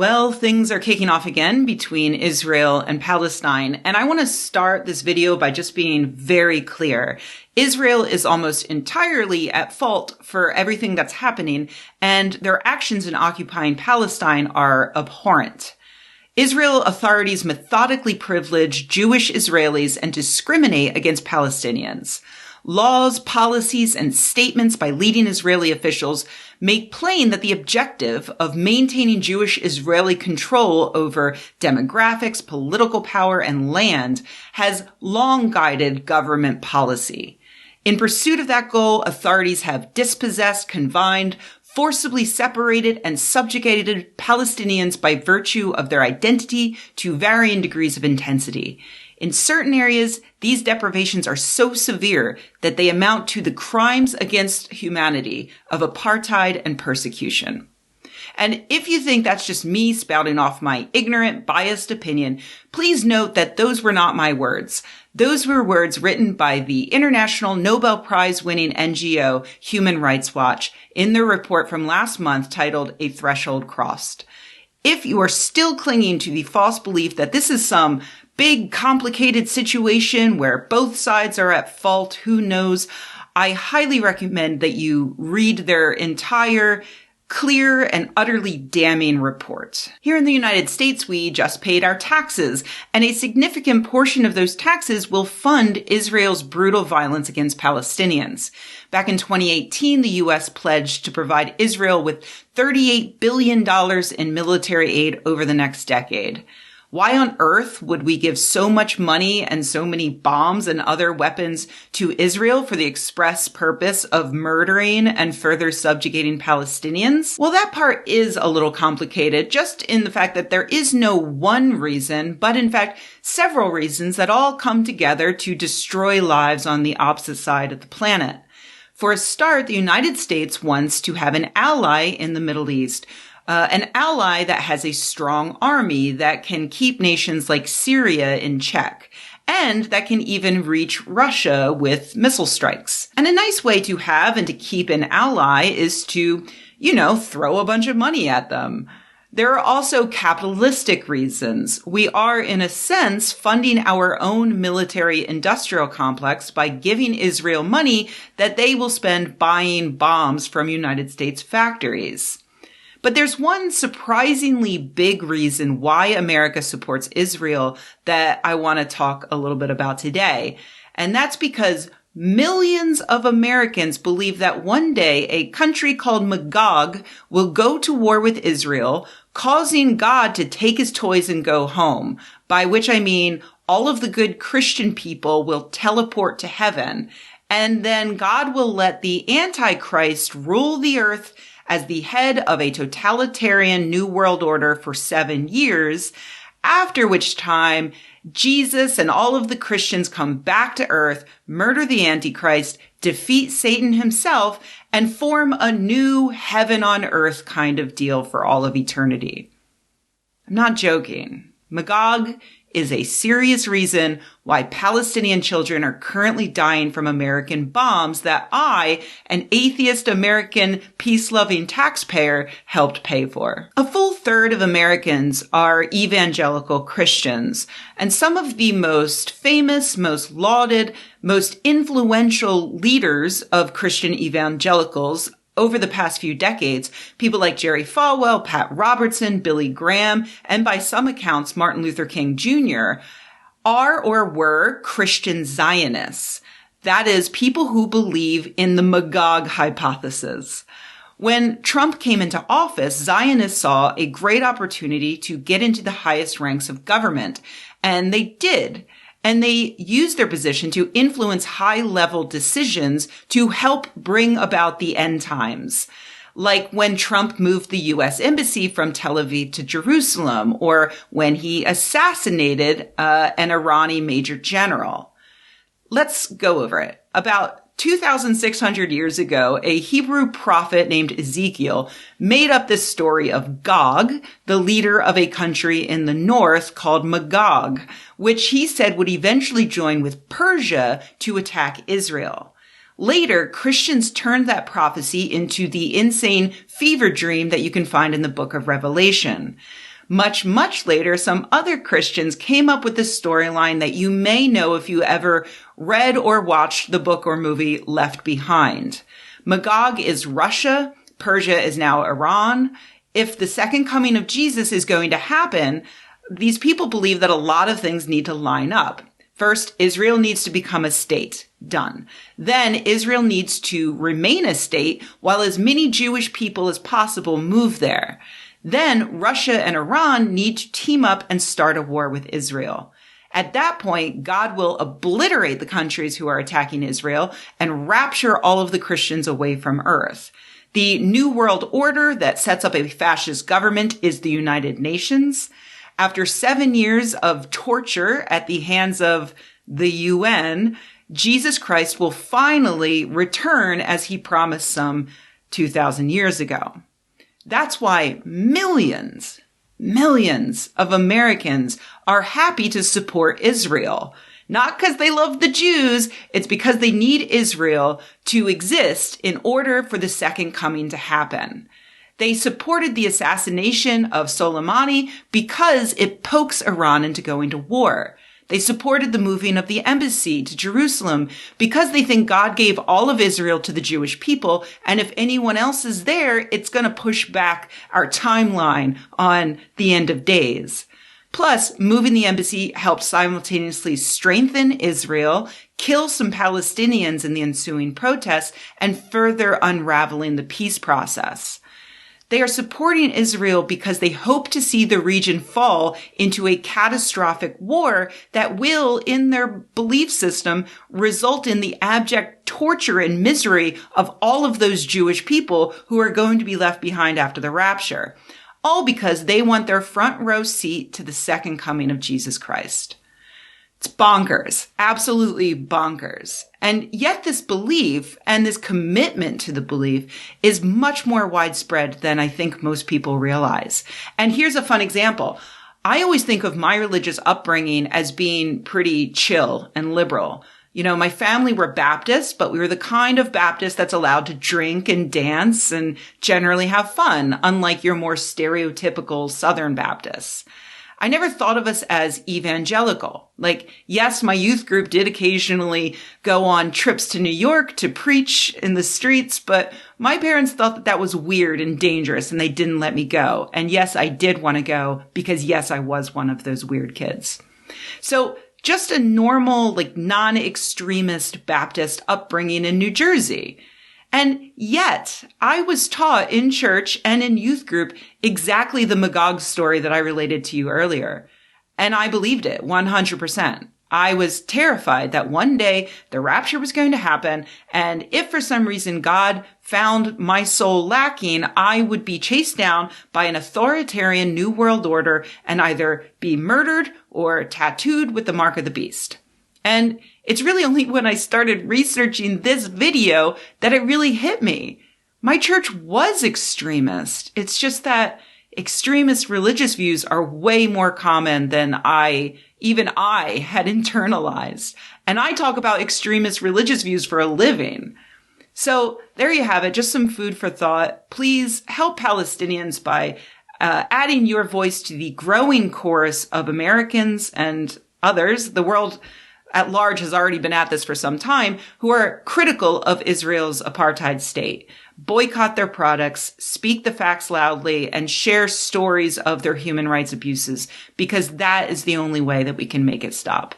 Well, things are kicking off again between Israel and Palestine, and I want to start this video by just being very clear. Israel is almost entirely at fault for everything that's happening, and their actions in occupying Palestine are abhorrent. Israel authorities methodically privilege Jewish Israelis and discriminate against Palestinians. Laws, policies, and statements by leading Israeli officials make plain that the objective of maintaining Jewish-Israeli control over demographics, political power, and land has long guided government policy. In pursuit of that goal, authorities have dispossessed, confined, forcibly separated, and subjugated Palestinians by virtue of their identity to varying degrees of intensity. In certain areas, these deprivations are so severe that they amount to the crimes against humanity of apartheid and persecution. And if you think that's just me spouting off my ignorant, biased opinion, please note that those were not my words. Those were words written by the International Nobel Prize-winning NGO Human Rights Watch in their report from last month titled A Threshold Crossed. If you are still clinging to the false belief that this is some big, complicated situation where both sides are at fault, who knows, I highly recommend that you read their entire clear and utterly damning report. Here in the United States, we just paid our taxes, and a significant portion of those taxes will fund Israel's brutal violence against Palestinians. Back in 2018, the U.S. pledged to provide Israel with $38 billion in military aid over the next decade. Why on earth would we give so much money and so many bombs and other weapons to Israel for the express purpose of murdering and further subjugating Palestinians? Well, that part is a little complicated, just in the fact that there is no one reason, but in fact, several reasons that all come together to destroy lives on the opposite side of the planet. For a start, the United States wants to have an ally in the Middle East, an ally that has a strong army that can keep nations like Syria in check, and that can even reach Russia with missile strikes. And a nice way to have and to keep an ally is to, throw a bunch of money at them. There are also capitalistic reasons. We are, in a sense, funding our own military-industrial complex by giving Israel money that they will spend buying bombs from United States factories. But there's one surprisingly big reason why America supports Israel that I want to talk a little bit about today. And that's because millions of Americans believe that one day a country called Magog will go to war with Israel, causing God to take his toys and go home, by which I mean all of the good Christian people will teleport to heaven, and then God will let the Antichrist rule the earth as the head of a totalitarian New World Order for 7 years, after which time Jesus and all of the Christians come back to earth, murder the Antichrist, defeat Satan himself, and form a new heaven on earth kind of deal for all of eternity. I'm not joking. Magog is a serious reason why Palestinian children are currently dying from American bombs that I, an atheist American peace-loving taxpayer, helped pay for. A full third of Americans are evangelical Christians, and some of the most famous, most lauded, most influential leaders of Christian evangelicals over the past few decades, people like Jerry Falwell, Pat Robertson, Billy Graham, and by some accounts, Martin Luther King Jr., are or were Christian Zionists. That is, people who believe in the Magog hypothesis. When Trump came into office, Zionists saw a great opportunity to get into the highest ranks of government, and they did. And they used their position to influence high-level decisions to help bring about the end times. Like when Trump moved the U.S. Embassy from Tel Aviv to Jerusalem, or when he assassinated an Iranian major general. Let's go over it. About 2,600 years ago, a Hebrew prophet named Ezekiel made up this story of Gog, the leader of a country in the north called Magog, which he said would eventually join with Persia to attack Israel. Later, Christians turned that prophecy into the insane fever dream that you can find in the book of Revelation. Much, much later, some other Christians came up with this storyline that you may know if you ever read or watched the book or movie Left Behind. Magog is Russia. Persia is now Iran. If the second coming of Jesus is going to happen, these people believe that a lot of things need to line up. First, Israel needs to become a state. Done. Then Israel needs to remain a state while as many Jewish people as possible move there. Then Russia and Iran need to team up and start a war with Israel. At that point, God will obliterate the countries who are attacking Israel and rapture all of the Christians away from earth. The New World Order that sets up a fascist government is the United Nations. After 7 years of torture at the hands of the UN, Jesus Christ will finally return as he promised some 2,000 years ago. That's why millions of Americans are happy to support Israel. Not because they love the Jews, it's because they need Israel to exist in order for the second coming to happen. They supported the assassination of Soleimani because it pokes Iran into going to war. They supported the moving of the embassy to Jerusalem because they think God gave all of Israel to the Jewish people, and if anyone else is there, it's going to push back our timeline on the end of days. Plus, moving the embassy helped simultaneously strengthen Israel, kill some Palestinians in the ensuing protests, and further unraveling the peace process. They are supporting Israel because they hope to see the region fall into a catastrophic war that will, in their belief system, result in the abject torture and misery of all of those Jewish people who are going to be left behind after the rapture. All because they want their front row seat to the second coming of Jesus Christ. It's bonkers, absolutely bonkers. And yet this belief and this commitment to the belief is much more widespread than I think most people realize. And here's a fun example. I always think of my religious upbringing as being pretty chill and liberal. You know, my family were Baptists, but we were the kind of Baptist that's allowed to drink and dance and generally have fun, unlike your more stereotypical Southern Baptists. I never thought of us as evangelical. Like, yes, my youth group did occasionally go on trips to New York to preach in the streets, but my parents thought that that was weird and dangerous and they didn't let me go. And yes, I did want to go because yes, I was one of those weird kids. So just a normal, like non-extremist Baptist upbringing in New Jersey. And yet, I was taught in church and in youth group exactly the Magog story that I related to you earlier. And I believed it 100%. I was terrified that one day the rapture was going to happen, and if for some reason God found my soul lacking, I would be chased down by an authoritarian New World Order and either be murdered or tattooed with the mark of the beast. And it's really only when I started researching this video that it really hit me. My church was extremist. It's just that extremist religious views are way more common than even I had internalized. And I talk about extremist religious views for a living. So there you have it, just some food for thought. Please help Palestinians by adding your voice to the growing chorus of Americans and others. The world at large has already been at this for some time, who are critical of Israel's apartheid state. Boycott their products, speak the facts loudly, and share stories of their human rights abuses, because that is the only way that we can make it stop.